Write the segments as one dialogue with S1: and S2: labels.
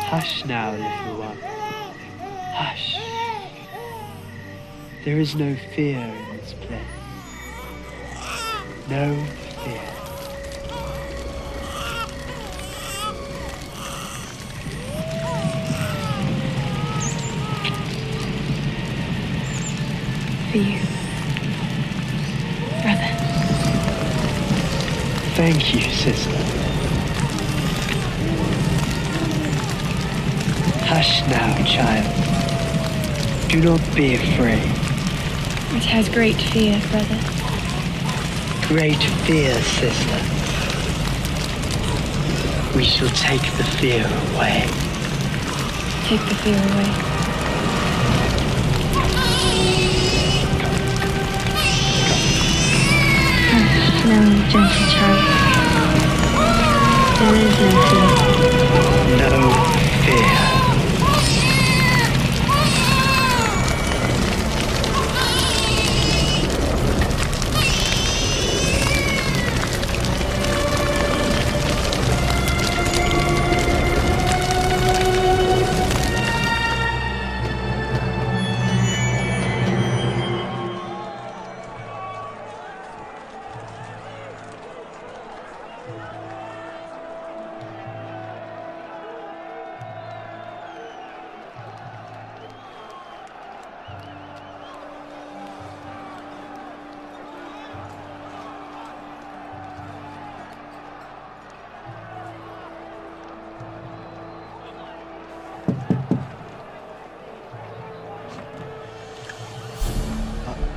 S1: Hush now, little one. Hush. There is no fear in this place. No fear.
S2: For you, brother.
S1: Thank you, sister. Hush now, child. Do not be afraid.
S2: It has great fear, brother.
S1: Great fear, sister. We shall take the fear away.
S2: Take the fear away. Hush now, gentle child. There is no fear.
S1: No fear.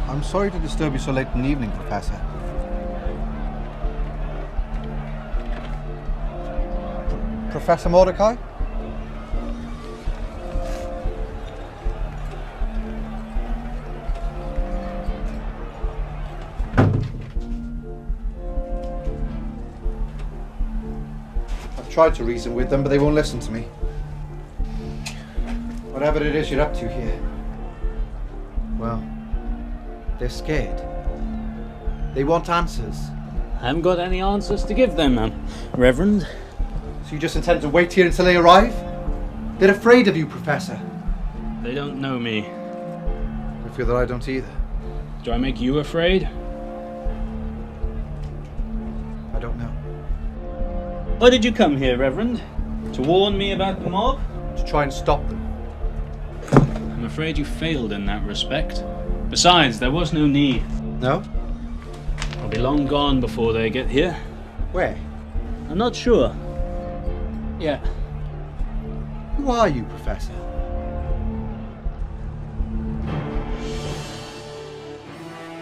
S3: I'm sorry to disturb you so late in the evening, Professor. Professor Mordecai? I've tried to reason with them, but they won't listen to me. Whatever it is you're up to here. Well, they're scared. They want answers.
S4: I haven't got any answers to give them, Reverend.
S3: So you just intend to wait here until they arrive? They're afraid of you, Professor.
S4: They don't know me.
S3: I feel that I don't either.
S4: Do I make you afraid?
S3: I don't know.
S4: Why did you come here, Reverend? To warn me about the mob?
S3: To try and stop them.
S4: I'm afraid you failed in that respect. Besides, there was no need.
S3: No?
S4: I'll be long gone before they get here.
S3: Where?
S4: I'm not sure. Yeah.
S3: Who are you, Professor?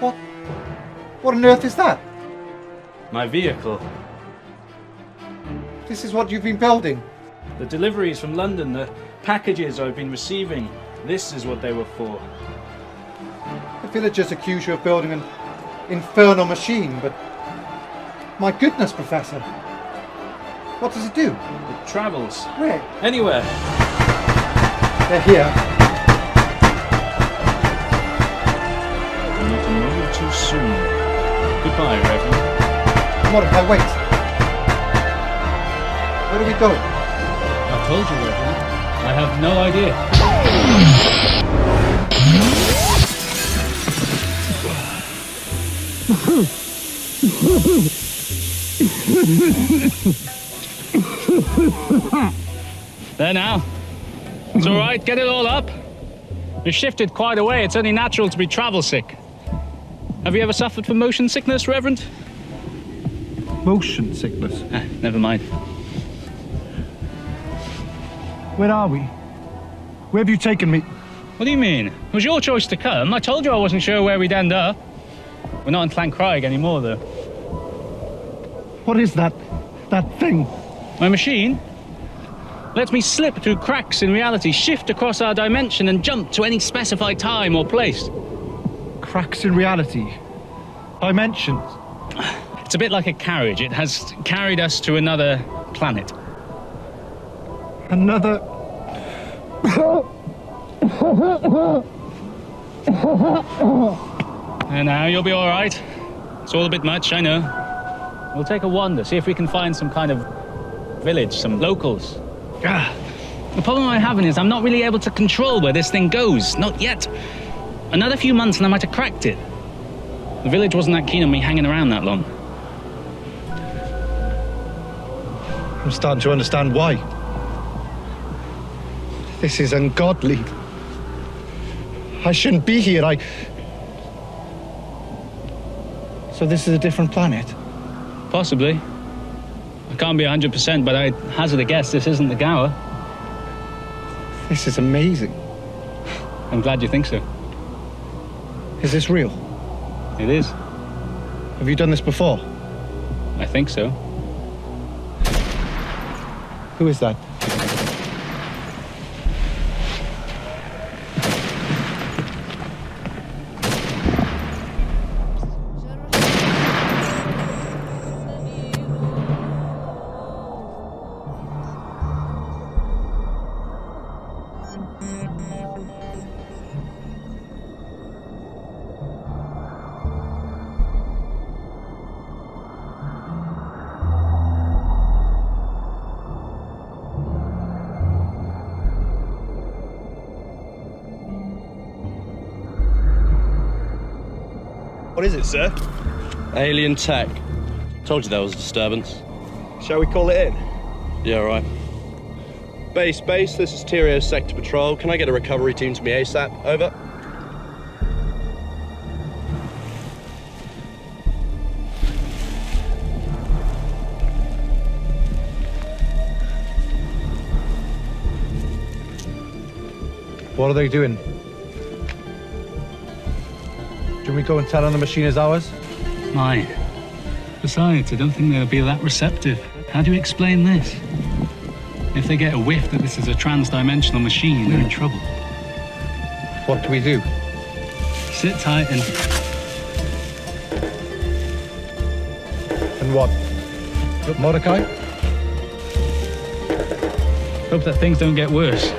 S3: What on earth is that?
S4: My vehicle.
S3: This is what you've been building?
S4: The deliveries from London, the packages I've been receiving. This is what they were for.
S3: The villagers accuse you of building an infernal machine, but... My goodness, Professor. What does it do?
S4: It travels.
S3: Where?
S4: Anywhere.
S3: They're here.
S4: Not a moment too soon. Goodbye, Reverend.
S3: Mordecai, wait. Where are we going?
S4: I told you, Reverend. I have no idea. There now. It's all right, get it all up. You've shifted quite a way. It's only natural to be travel sick. Have you ever suffered from motion sickness, Reverend?
S3: Motion sickness.
S4: Never mind.
S3: Where are we? Where have you taken me?
S4: What do you mean? It was your choice to come. I told you I wasn't sure where we'd end up. We're not in Clancrieg anymore, though.
S3: What is that thing?
S4: My machine lets me slip through cracks in reality, shift across our dimension, and jump to any specified time or place.
S3: Cracks in reality? Dimensions?
S4: It's a bit like a carriage. It has carried us to another planet.
S3: Another...
S4: And now you'll be all right. It's all a bit much, I know. We'll take a wander, see if we can find some kind of village, some locals. The problem I'm having is I'm not really able to control where this thing goes. Not yet. Another few months and I might have cracked it. The village wasn't that keen on me hanging around that long.
S3: I'm starting to understand why. This is ungodly. I shouldn't be here. So this is a different planet?
S4: Possibly. I can't be 100%, but I'd hazard a guess this isn't the Gower.
S3: This is amazing.
S4: I'm glad you think so.
S3: Is this real?
S4: It is.
S3: Have you done this before?
S4: I think so.
S3: Who is that?
S5: What is it, sir?
S6: Alien tech. Told you there was a disturbance.
S5: Shall we call it in?
S6: Yeah, right. Base, this is Tyrio Sector Patrol. Can I get a recovery team to me ASAP? Over.
S3: What are they doing? Should we go and tell them the machine is ours?
S4: Mine. Besides, I don't think they'll be that receptive. How do you explain this? If they get a whiff that this is a trans-dimensional machine, they're in trouble.
S3: What do we do?
S4: Sit tight and...
S3: And what? Mordecai?
S4: hope that things don't get worse.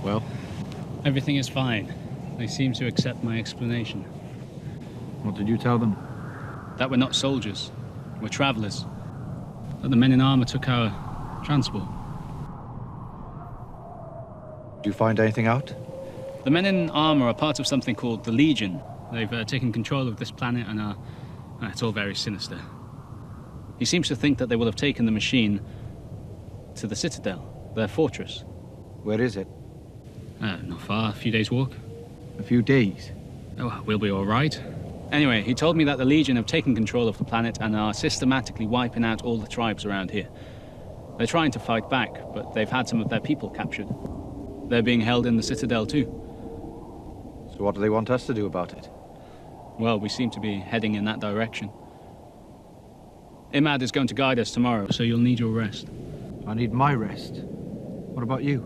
S6: Well?
S4: Everything is fine. They seem to accept my explanation.
S3: What did you tell them?
S4: That we're not soldiers. We're travelers. That the men in armor took our transport.
S3: Did you find anything out?
S4: The men in armor are part of something called the Legion. They've taken control of this planet and are... it's all very sinister. He seems to think that they will have taken the machine to the Citadel, their fortress.
S3: Where is it?
S4: Not far, a few days' walk.
S3: A few days?
S4: Oh, we'll be all right. Anyway, he told me that the Legion have taken control of the planet and are systematically wiping out all the tribes around here. They're trying to fight back, but they've had some of their people captured. They're being held in the Citadel too.
S3: So what do they want us to do about it?
S4: Well, we seem to be heading in that direction. Imad is going to guide us tomorrow, so you'll need your rest.
S3: I need my rest. What about you?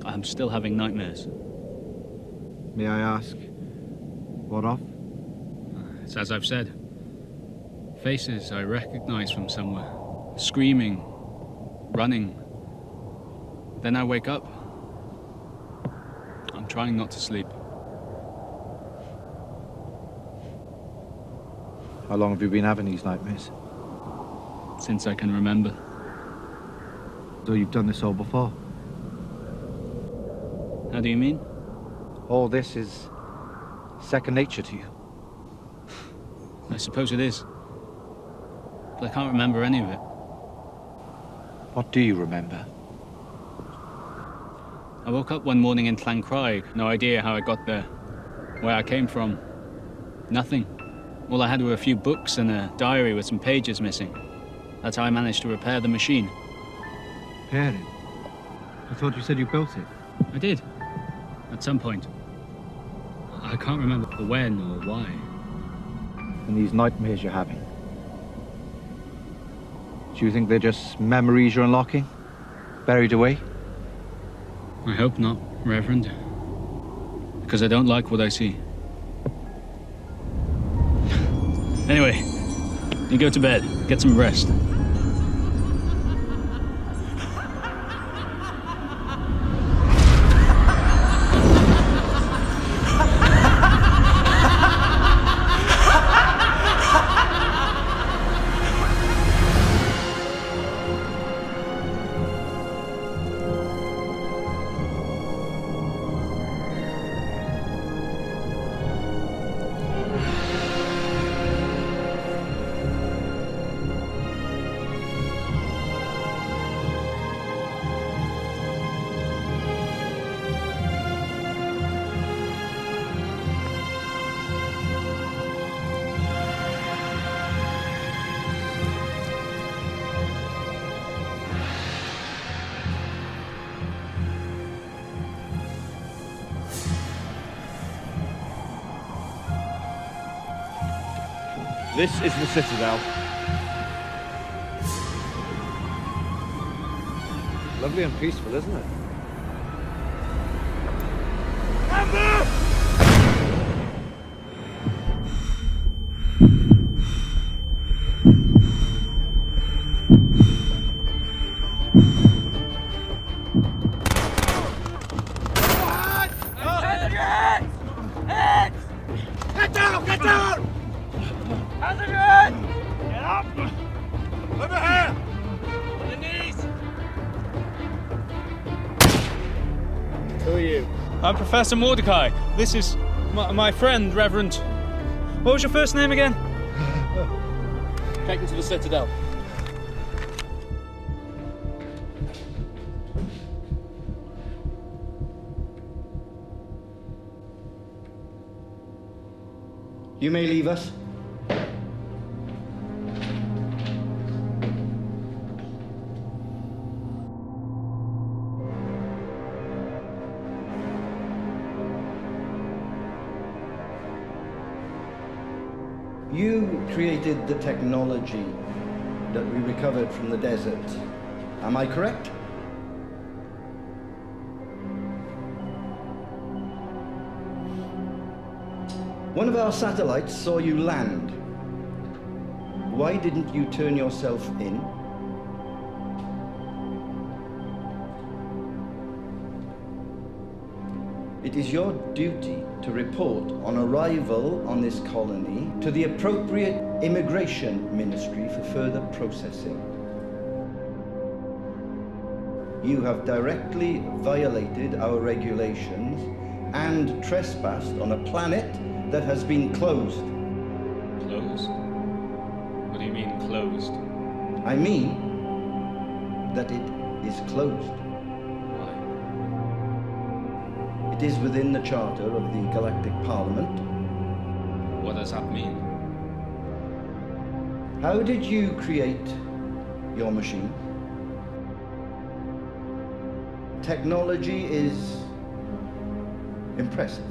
S4: I'm still having nightmares.
S3: May I ask, what of?
S4: It's as I've said. Faces I recognize from somewhere. Screaming, running. Then I wake up. I'm trying not to sleep.
S3: How long have you been having these nightmares?
S4: Since I can remember.
S3: So you've done this all before?
S4: How do you mean?
S3: All this is second nature to you.
S4: I suppose it is. But I can't remember any of it.
S3: What do you remember?
S4: I woke up one morning in Llancraig. No idea how I got there. Where I came from. Nothing. All I had were a few books and a diary with some pages missing. That's how I managed to repair the machine.
S3: Repair it? I thought you said you built it.
S4: I did. At some point. I can't remember when or why.
S3: And these nightmares you're having? Do you think they're just memories you're unlocking? Buried away?
S4: I hope not, Reverend. Because I don't like what I see. Anyway, you go to bed. Get some rest.
S3: I'll go to bed. Good night.
S4: Good night.
S5: This is the Citadel.
S3: Lovely and peaceful, isn't it?
S5: Who are you?
S4: I'm Professor Mordecai. This is my friend, Reverend... What was your first name again?
S6: Take them to the Citadel.
S7: You may leave us. You created the technology that we recovered from the desert. Am I correct? One of our satellites saw you land. Why didn't you turn yourself in? It is your duty to report on arrival on this colony to the appropriate immigration ministry for further processing. You have directly violated our regulations and trespassed on a planet that has been closed.
S4: Closed? What do you mean, closed?
S7: I mean that it is closed.
S4: Why?
S7: It is within the charter of the Galactic Parliament.
S4: What does that mean?
S7: How did you create your machine? Technology is impressive.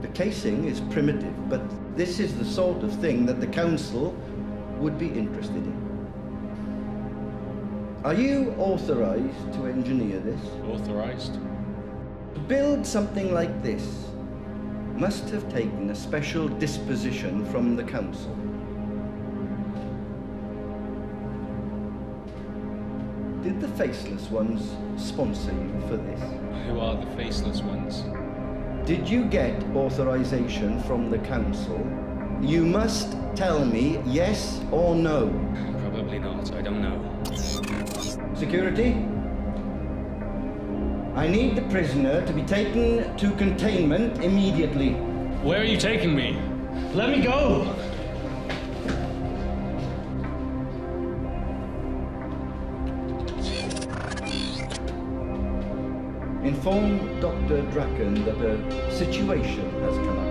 S7: The casing is primitive, but this is the sort of thing that the Council would be interested in. Are you authorized to engineer this?
S4: Authorized?
S7: To build something like this must have taken a special disposition from the Council. Did the Faceless Ones sponsor you for this?
S4: Who are the faceless ones?
S7: Did you get authorization from the Council? You must tell me yes or no.
S4: Probably not, I don't know.
S7: Security? I need the prisoner to be taken to containment immediately.
S4: Where are you taking me? Let me go!
S7: Inform Dr. Draken that a situation has come up.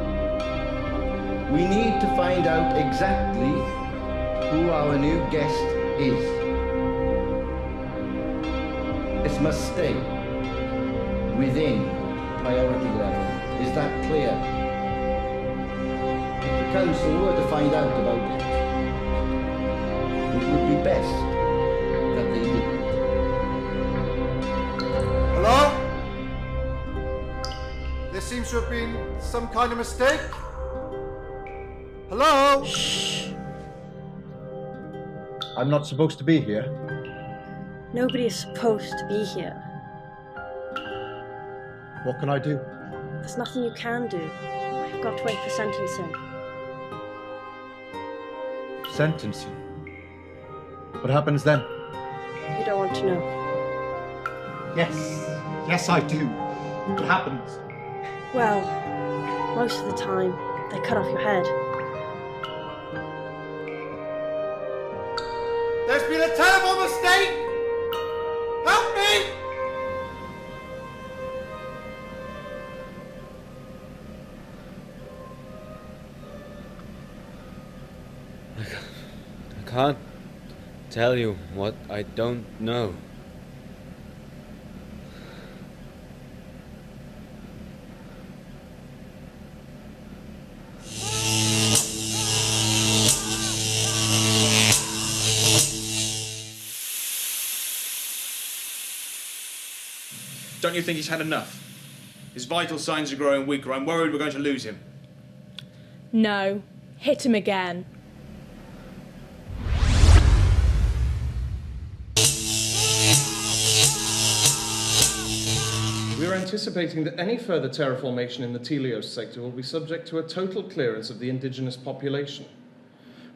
S7: We need to find out exactly who our new guest is. This must stay within priority level. Is that clear? If the Council were to find out about it, it would be best that they didn't.
S3: Hello? There seems to have been some kind of mistake. Hello? I'm not supposed to be here.
S8: Nobody is supposed to be here.
S3: What can I do?
S8: There's nothing you can do. I've got to wait for sentencing.
S3: Sentencing. What happens then?
S8: You don't want to know.
S3: Yes, I do. What happens?
S8: Well, most of the time, they cut off your head.
S3: There's been a terrible mistake! Help me!
S9: I can't tell you what I don't know.
S10: don't you think he's had enough? His vital signs are growing weaker. I'm worried we're going to lose him.
S11: No. Hit him again.
S12: We are anticipating that any further terraformation in the Telios sector will be subject to a total clearance of the indigenous population.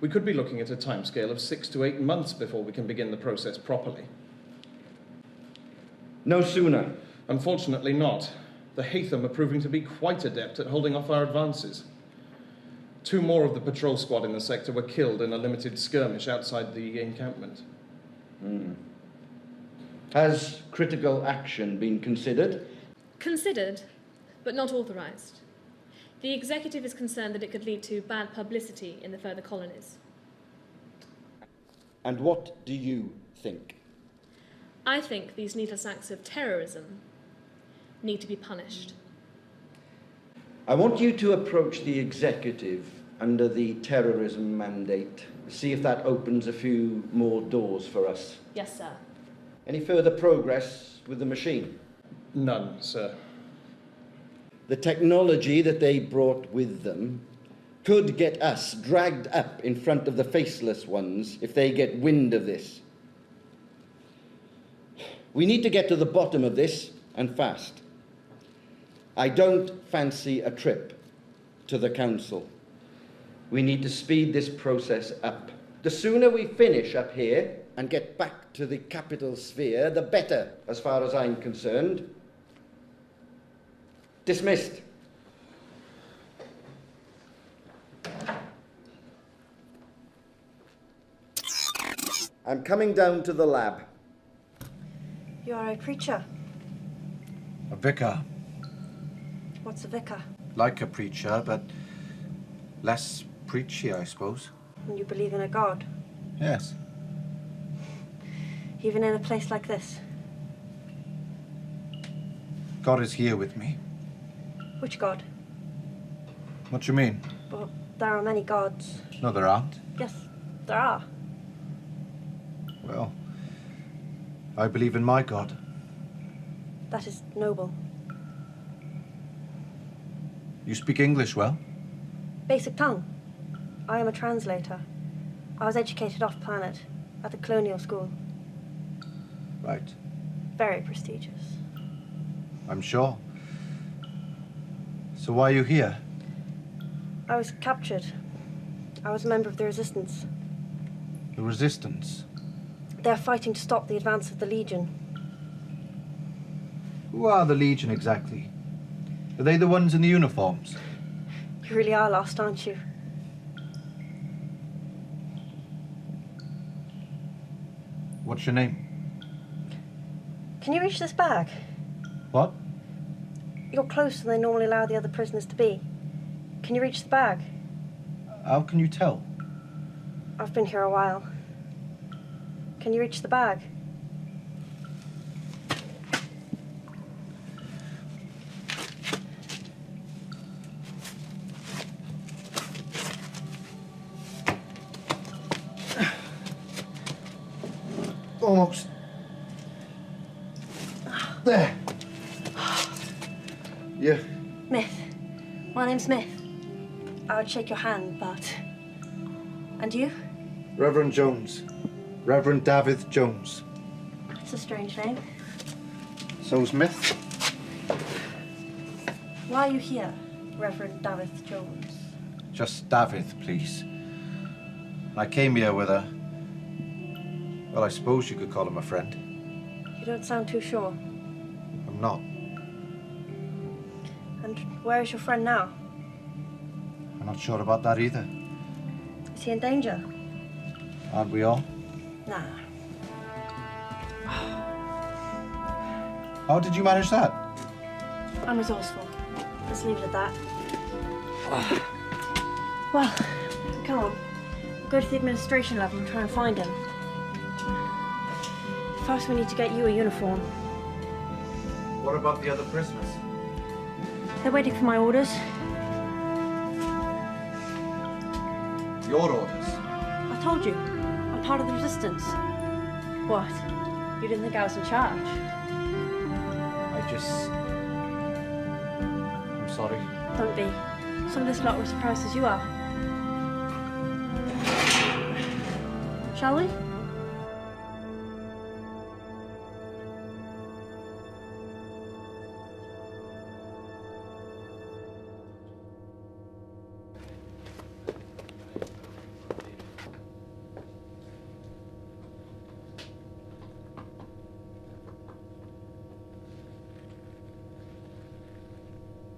S12: We could be looking at a timescale of 6 to 8 months before we can begin the process properly.
S7: No sooner?
S12: Unfortunately not. The Hatham are proving to be quite adept at holding off our advances. 2 more of the patrol squad in the sector were killed in a limited skirmish outside the encampment.
S7: Has critical action been considered?
S13: Considered, but not authorised. The executive is concerned that it could lead to bad publicity in the further colonies.
S7: And what do you think?
S13: I think these needless acts of terrorism need to be punished.
S7: I want you to approach the executive under the terrorism mandate. See if that opens a few more doors for us.
S13: Yes, sir.
S7: Any further progress with the machine?
S12: None, sir.
S7: The technology that they brought with them could get us dragged up in front of the faceless ones if they get wind of this. We need to get to the bottom of this, and fast. I don't fancy a trip to the council. We need to speed this process up. The sooner we finish up here and get back to the capital sphere, the better, as far as I'm concerned. Dismissed. I'm coming down to the lab.
S8: You are a preacher.
S3: A vicar.
S8: What's a vicar?
S3: Like a preacher, but less preachy, I suppose.
S8: And you believe in a god?
S3: Yes.
S8: Even in a place like this?
S3: God is here with me.
S8: Which god?
S3: What do you mean?
S8: Well, there are many gods.
S3: No, there aren't.
S8: Yes, there are.
S3: Well, I believe in my God.
S8: That is noble.
S3: You speak English well?
S8: Basic tongue. I am a translator. I was educated off-planet at the colonial school.
S3: Right.
S8: Very prestigious.
S3: I'm sure. So why are you here?
S8: I was captured. I was a member of the Resistance.
S3: The Resistance?
S8: They're fighting to stop the advance of the Legion.
S3: Who are the Legion exactly? Are they the ones in the uniforms?
S8: You really are lost, aren't you?
S3: What's your name?
S8: Can you reach this bag?
S3: What?
S8: You're closer than they normally allow the other prisoners to be. Can you reach the bag?
S3: How can you tell?
S8: I've been here a while. Can you reach the bag?
S3: Almost. There. Yeah.
S8: Smith. My name's Smith. I would shake your hand, but... And you?
S3: Reverend Jones. Reverend David Jones.
S8: It's a strange name.
S3: So's Smith.
S8: Why are you here, Reverend David Jones?
S3: Just David, please. I came here with a... Well, I suppose you could call him a friend.
S8: You don't sound too sure.
S3: I'm not.
S8: And where is your friend now?
S3: I'm not sure about that either.
S8: Is he in danger?
S3: Aren't we all?
S8: Nah.
S3: How did you manage that?
S8: I'm resourceful. Let's leave it at that. Well, come on. We'll go to the administration level and try and find him. First, we need to get you a uniform.
S3: What about the other prisoners?
S8: They're waiting for my orders.
S3: Your orders?
S8: I told you. I'm part of the Resistance. What? You didn't think I was in charge?
S3: I
S5: I'm sorry.
S8: Don't be. Some of this lot were as surprised as you are. Shall we?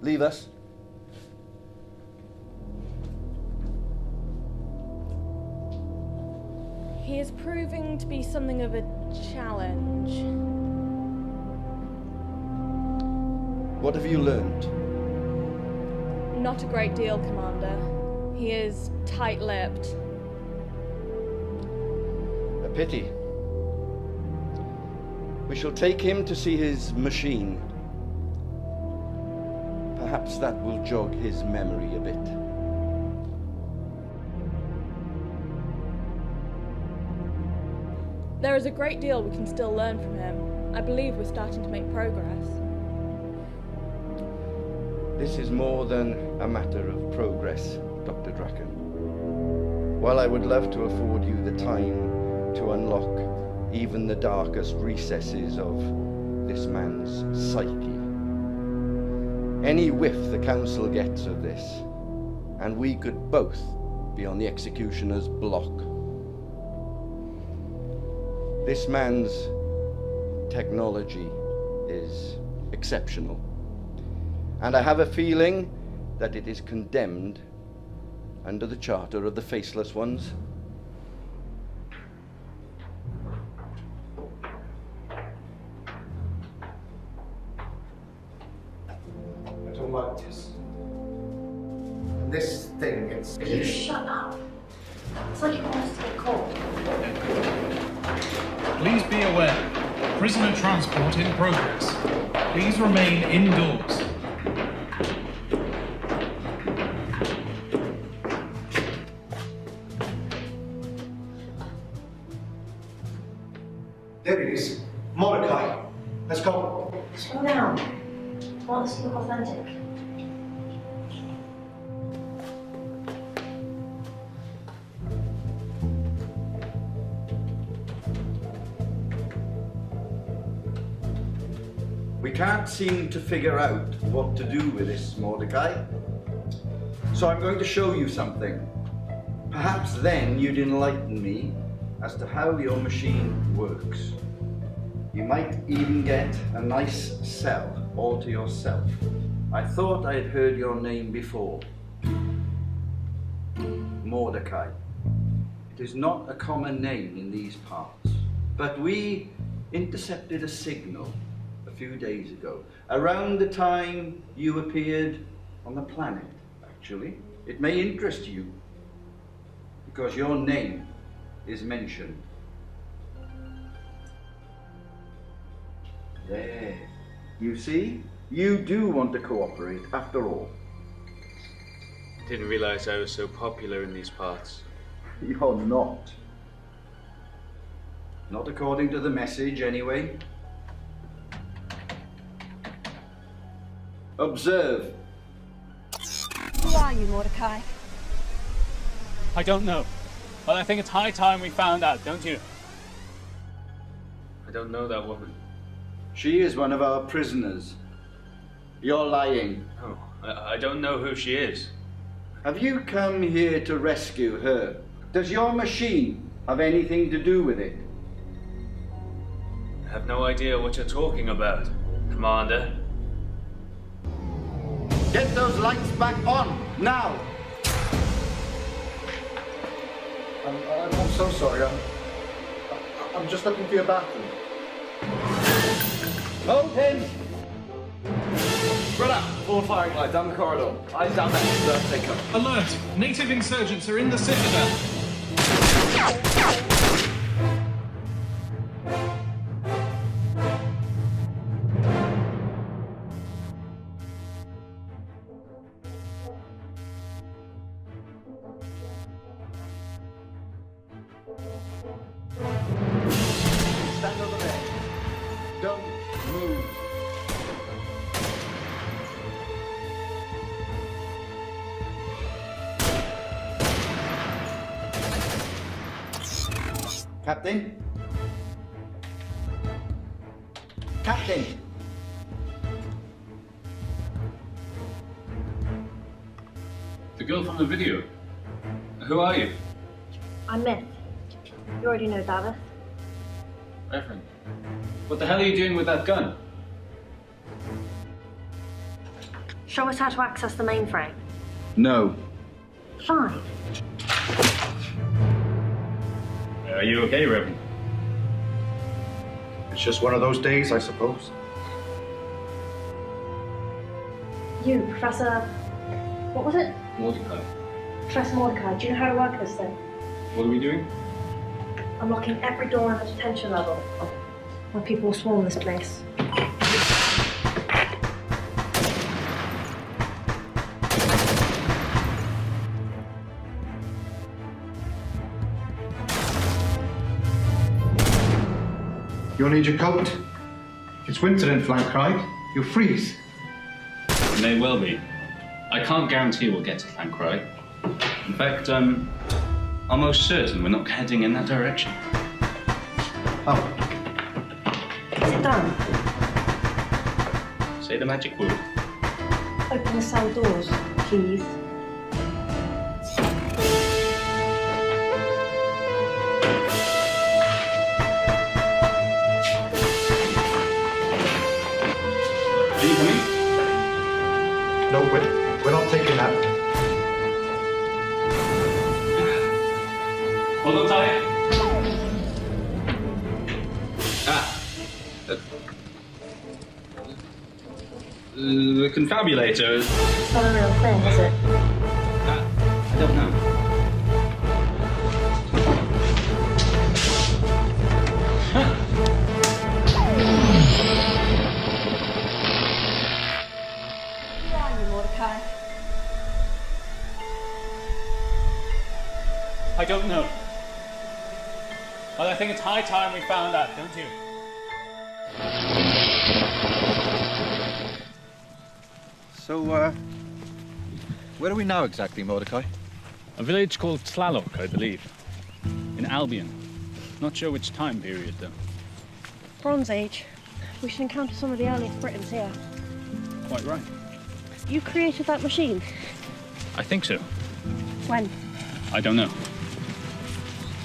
S7: Leave us.
S11: He is proving to be something of a challenge.
S7: What have you learned?
S11: Not a great deal, Commander. He is tight-lipped.
S7: A pity. We shall take him to see his machine. Perhaps that will jog his memory a bit.
S11: There is a great deal we can still learn from him. I believe we're starting to make progress.
S7: This is more than a matter of progress, Dr. Draken. While I would love to afford you the time to unlock even the darkest recesses of this man's psyche, any whiff the Council gets of this, and we could both be on the executioner's block. This man's technology is exceptional, and I have a feeling that it is condemned under the Charter of the Faceless Ones.
S14: I don't like this. This thing gets...
S8: You shut up. It's like you want us to get caught.
S15: Please be aware. Prisoner transport in progress. Please remain indoors.
S14: There it is. Mordecai. Let's go.
S8: Slow down. I want this to look authentic.
S7: We can't seem to figure out what to do with this, Mordecai. So I'm going to show you something. Perhaps then you'd enlighten me as to how your machine works. You might even get a nice cell all to yourself. I thought I had heard your name before. Mordecai. It is not a common name in these parts, but we intercepted a signal a few days ago, around the time you appeared on the planet, actually. It may interest you, because your name is mentioned. There. You see? You do want to cooperate, after all.
S4: Didn't realize I was so popular in these parts.
S7: You're not. Not according to the message, anyway. Observe.
S8: Who are you, Mordecai?
S4: I don't know. But I think it's high time we found out, don't you? I don't know that woman.
S7: She is one of our prisoners. You're lying.
S4: Oh, I don't know who she is.
S7: Have you come here to rescue her? Does your machine have anything to do with it?
S4: I have no idea what you're talking about, Commander.
S7: Get those lights back on, now!
S14: I'm so sorry. I'm just looking for your bathroom.
S7: Hold him!
S5: Spread out. Full firing line down the corridor. Eyes down there. Take cover.
S15: Alert! Native insurgents are in the citadel.
S7: Stand over there. Don't move. Captain? Captain!
S4: The girl from the video. Who are you?
S8: I'm Myth. You already know Davith.
S4: Reverend. What the hell are you doing with that gun?
S8: Show us how to access the mainframe.
S7: No.
S8: Fine.
S4: Are you okay, Reverend?
S14: It's just one of those days, I suppose.
S8: You, Professor... What was it?
S4: Mordecai.
S8: Professor Mordecai, do you know how to work this thing?
S4: What are we doing?
S8: Unlocking every door on the detention level. Where people will swarm this place.
S14: You'll need your coat. It's winter in Flancry. You'll freeze.
S4: It may well be. I can't guarantee we'll get to Flancry. In fact, I'm almost certain we're not heading in that direction.
S14: Oh.
S8: Sit down.
S4: Say the magic word.
S8: Open the cell doors, please.
S4: Are you coming?
S14: No, we're not taking that.
S4: Hold on tight. The confabulator.
S8: It's not a real thing, is it?
S4: I don't know.
S8: Who are you, Mordecai?
S4: I don't know. But I think it's high time we found out, don't you?
S3: So, where are we now exactly, Mordecai?
S4: A village called Tlaloc, I believe. In Albion. Not sure which time period, though.
S8: Bronze Age. We should encounter some of the earliest Britons here.
S4: Quite right.
S8: You created that machine?
S4: I think so.
S8: When?
S4: I don't know.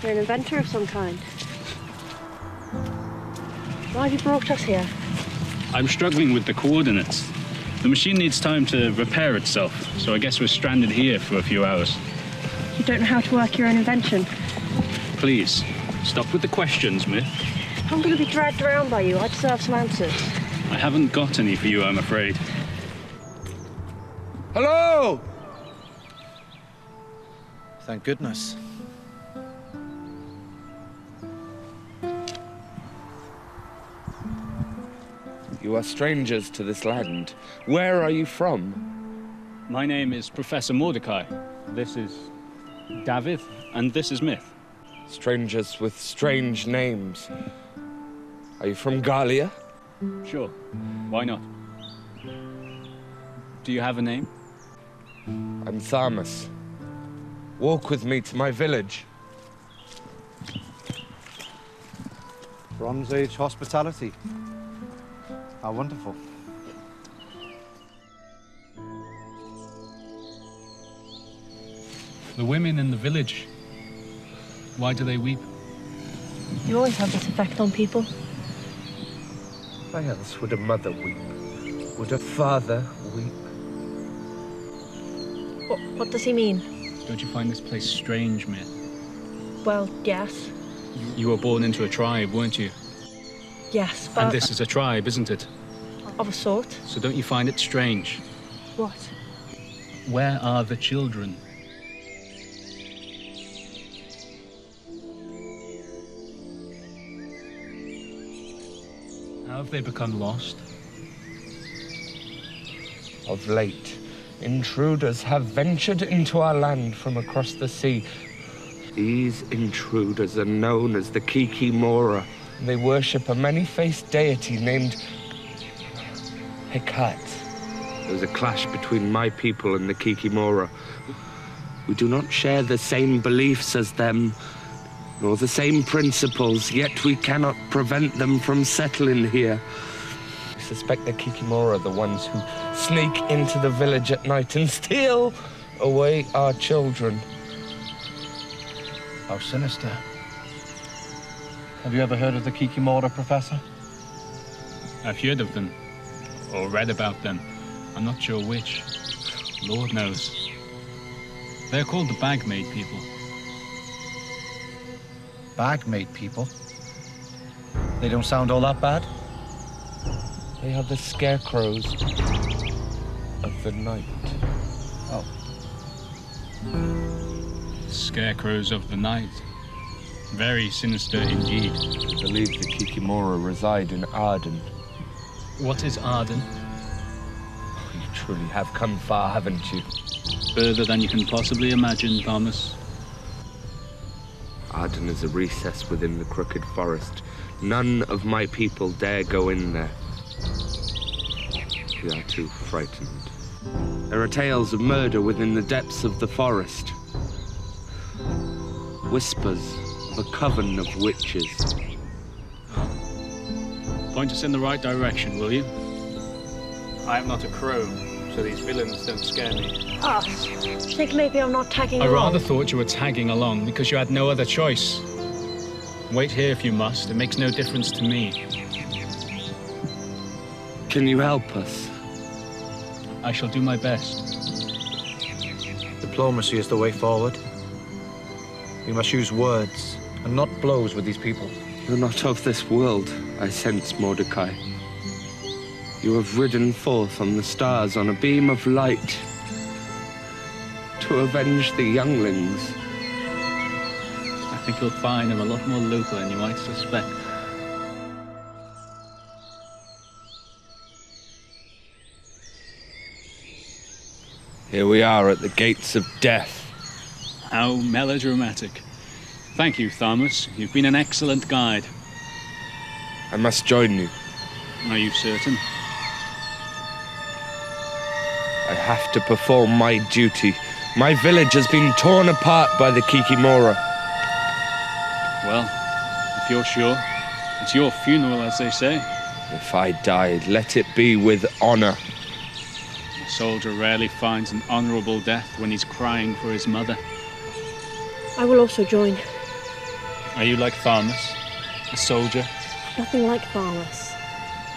S8: You're an inventor of some kind. Why have you brought us here?
S4: I'm struggling with the coordinates. The machine needs time to repair itself, so I guess we're stranded here for a few hours.
S8: You don't know how to work your own invention?
S4: Please, stop with the questions, Myth.
S8: I'm going to be dragged around by you. I deserve some answers.
S4: I haven't got any for you, I'm afraid.
S3: Hello! Thank goodness.
S9: You are strangers to this land. Where are you from?
S4: My name is Professor Mordecai. This is David, and this is Myth.
S9: Strangers with strange names. Are you from Gallia?
S4: Sure. Why not? Do you have a name?
S9: I'm Tharmas. Walk with me to my village.
S3: Bronze Age hospitality. How wonderful.
S4: The women in the village. Why do they weep?
S8: You always have this effect on people.
S9: Why else would a mother weep? Would a father weep?
S8: What does he mean?
S4: Don't you find this place strange, Myth?
S8: Well, yes.
S4: You were born into a tribe, weren't you?
S8: Yes, but...
S4: And this is a tribe, isn't it?
S8: Of a sort.
S4: So don't you find it strange?
S8: What?
S4: Where are the children? How have they become lost?
S9: Of late, intruders have ventured into our land from across the sea. These intruders are known as the Kikimora. They worship a many-faced deity named Hekat. There was a clash between my people and the Kikimora. We do not share the same beliefs as them. nor the same principles, yet we cannot prevent them from settling here. I suspect the Kikimora are the ones who sneak into the village at night and steal away our children.
S3: How sinister. Have you ever heard of the Kikimora, Professor?
S4: I've heard of them, or read about them. I'm not sure which. Lord knows. They're called the bag-made people.
S3: Bag-made people? They don't sound all that bad.
S9: They are the scarecrows of the night.
S3: Oh.
S4: Scarecrows of the night. Very sinister indeed.
S9: I believe the Kikimora reside in Arden.
S4: What is Arden?
S9: You truly have come far, haven't you?
S4: Further than you can possibly imagine, Thomas.
S9: Arden is a recess within the Crooked Forest. None of my people dare go in there. We are too frightened. There are tales of murder within the depths of the forest. Whispers of a coven of witches.
S4: Point us in the right direction, will you? I am not a crow, so these villains don't scare me.
S8: Ah, think maybe I'm not tagging
S4: I
S8: along.
S4: rather thought you were tagging along because you had no other choice. Wait here if you must. It makes no difference to me.
S9: Can you help us?
S4: I shall do my best.
S3: Diplomacy is the way forward. We must use words and not blows with these people.
S9: You're not of this world, I sense, Mordecai. You have ridden forth on the stars on a beam of light to avenge the younglings.
S4: I think you'll find I'm a lot more local than you might suspect.
S9: Here we are at the gates of death.
S4: How melodramatic. Thank you, Thomas. You've been an excellent guide.
S9: I must join you.
S4: Are you certain?
S9: I have to perform my duty. My village has been torn apart by the Kikimora.
S4: Well, if you're sure, it's your funeral, as they say.
S9: If I died, let it be with honor.
S4: A soldier rarely finds an honorable death when he's crying for his mother.
S8: I will also join.
S4: Are you like Thomas, a soldier?
S8: Nothing like Thanos.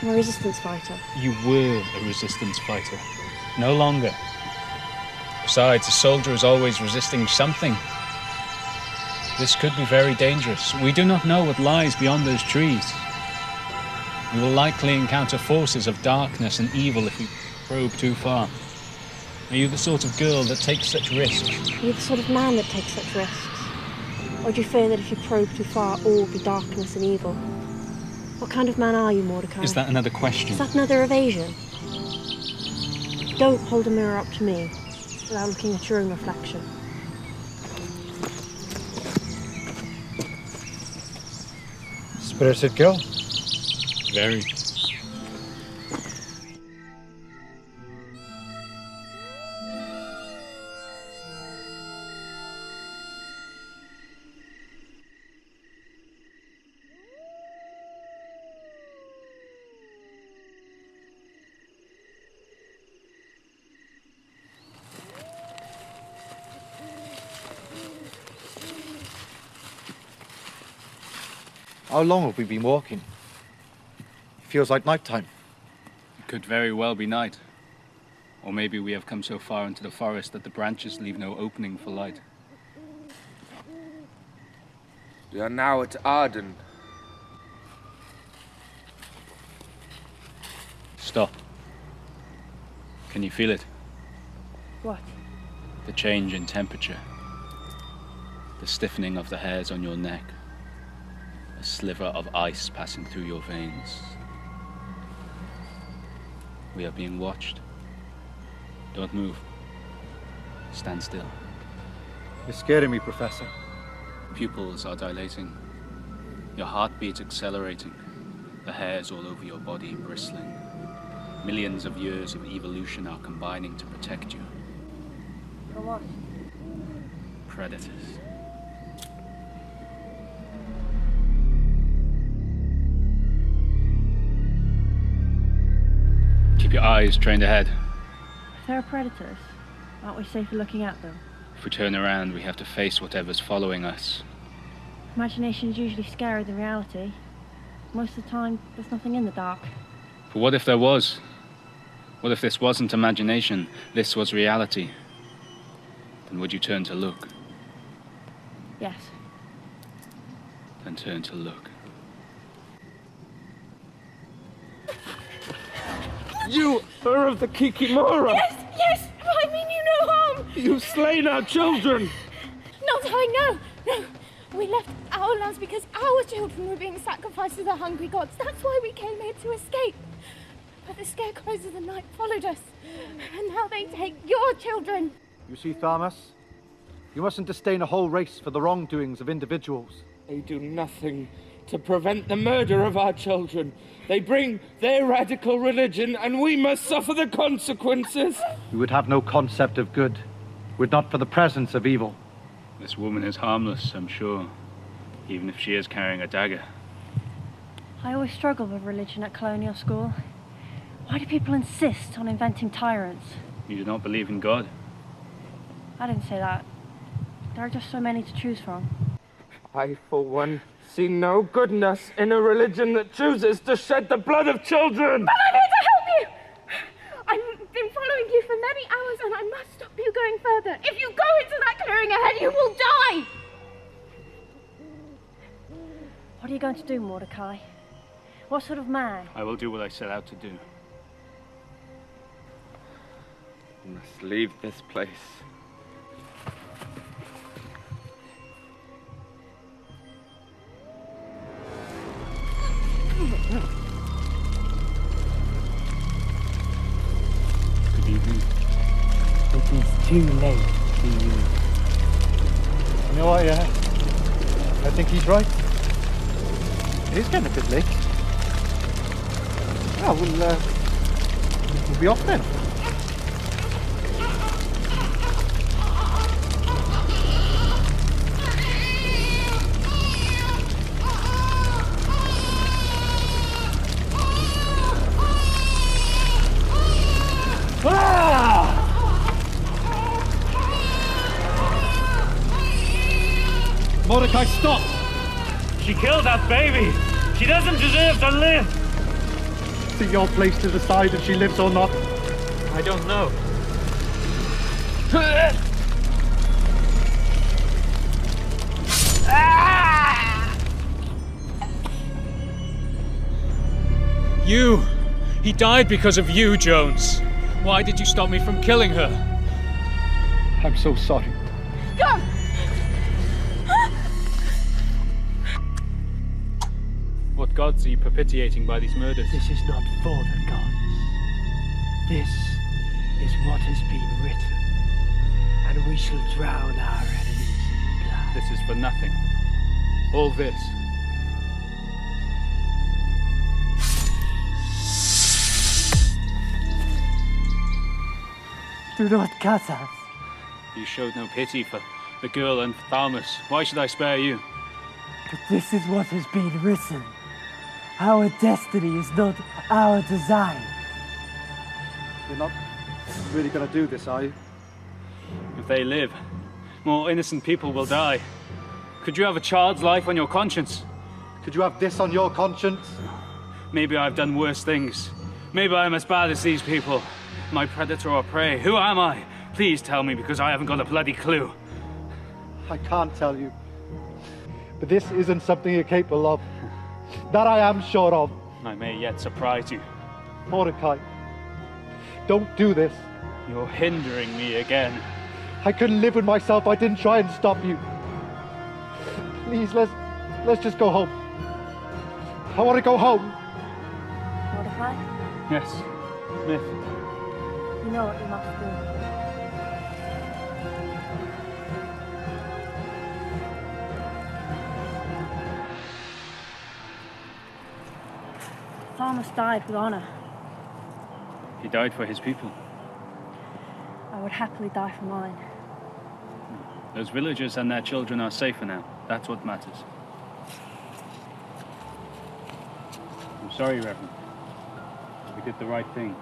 S8: I'm a resistance fighter.
S4: You were a resistance fighter. No longer. Besides, a soldier is always resisting something. This could be very dangerous. We do not know what lies beyond those trees. We will likely encounter forces of darkness and evil if we probe too far. Are you the sort of girl that takes such risks?
S8: Are you the sort of man that takes such risks? Or do you fear that if you probe too far, all will be darkness and evil? What kind of man are you, Mordecai?
S4: Is that another question?
S8: Is that another evasion? Don't hold a mirror up to me without looking at your own reflection.
S3: Spirited girl.
S4: Very.
S3: How long have we been walking? It feels like nighttime.
S4: It could very well be night. Or maybe we have come so far into the forest that the branches leave no opening for light.
S9: We are now at Arden.
S4: Stop. Can you feel it?
S8: What?
S4: The change in temperature. The stiffening of the hairs on your neck. A sliver of ice passing through your veins. We are being watched. Don't move. Stand still.
S3: You're scaring me, Professor.
S4: Pupils are dilating. Your heartbeat accelerating. The hairs all over your body bristling. Millions of years of evolution are combining to protect you.
S8: From what?
S4: Predators. your eyes trained ahead.
S2: If there are predators, aren't we safer looking at them?
S4: If we turn around, we have to face whatever's following us.
S2: Imagination is usually scarier than reality. Most of the time, there's nothing in the dark.
S4: But what if there was? What if this wasn't imagination, this was reality? Then would you turn to look?
S2: Yes.
S4: Then turn to look.
S9: You are of the Kikimora!
S8: Yes, I mean you no harm!
S9: You've slain our children!
S8: Not I, no! We left our lands because our children were being sacrificed to the hungry gods. That's why we came here to escape. But the scarecrows of the night followed us, and now they take your children.
S3: You see, Thomas, you mustn't disdain a whole race for the wrongdoings of individuals.
S9: They do nothing to prevent the murder of our children. They bring their radical religion, and we must suffer the consequences.
S3: You would have no concept of good, were it not for the presence of evil.
S4: This woman is harmless, I'm sure, even if she is carrying a dagger.
S2: I always struggled with religion at colonial school. Why do people insist on inventing tyrants?
S4: You do not believe in God?
S2: I didn't say that. There are just so many to choose from.
S9: I, for one, see no goodness in a religion that chooses to shed the blood of children.
S8: But I'm here to help you! I've been following you for many hours, and I must stop you going further. If you go into that clearing ahead, you will die!
S2: What are you going to do, Mordecai? What sort of man?
S4: I will do what I set out to do.
S9: We must leave this place.
S4: Good evening.
S1: It is too late for you.
S3: You know what, yeah? I think he's right. It is getting a bit late. Well, we'll be off then. Mordecai, stop!
S16: She killed that baby! She doesn't deserve to live!
S3: Is it your place to decide if she lives or not?
S16: I don't know.
S4: You! He died because of you, Jones. Why did you stop me from killing her?
S3: I'm so sorry.
S8: Go!
S4: What gods are you propitiating by these murders?
S1: This is not for the gods. This is what has been written, and we shall drown our enemies in blood.
S4: This is for nothing. All this.
S1: Do not cut us.
S4: You showed no pity for the girl and for Thalmus. Why should I spare you?
S1: But this is what has been written. Our destiny is not our design.
S3: You're not really going to do this, are you?
S4: If they live, more innocent people will die. Could you have a child's life on your conscience?
S3: Could you have this on your conscience?
S4: Maybe I've done worse things. Maybe I'm as bad as these people. My predator or prey. Who am I? Please tell me, because I haven't got a bloody clue.
S3: I can't tell you. But this isn't something you're capable of. That I am sure of.
S4: I may yet surprise you.
S3: Mordecai, don't do this.
S4: You're hindering me again.
S3: I couldn't live with myself. I didn't try and stop you. Please, let's just go home. I want to go home.
S2: Mordecai?
S4: Yes, Smith.
S2: You know what you must do. Thalmus died with honor.
S4: He died for his people.
S2: I would happily die for mine.
S4: Those villagers and their children are safer now. That's what matters. I'm sorry, Reverend. We did the right thing.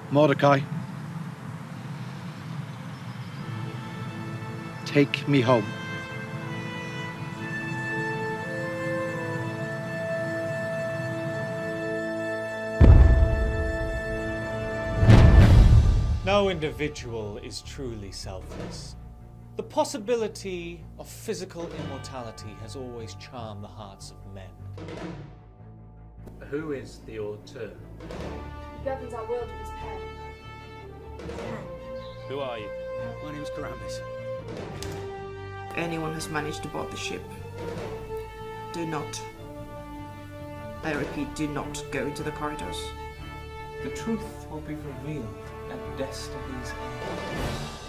S3: Mordecai, take me home.
S17: No individual is truly selfless. The possibility of physical immortality has always charmed the hearts of men.
S18: Who is the auteur?
S8: He governs our world with his pen.
S18: Who are you?
S19: My name's Karambis.
S20: Anyone has managed to board the ship, do not, I repeat, do not go into the corridors.
S17: The truth will be revealed at destiny's end.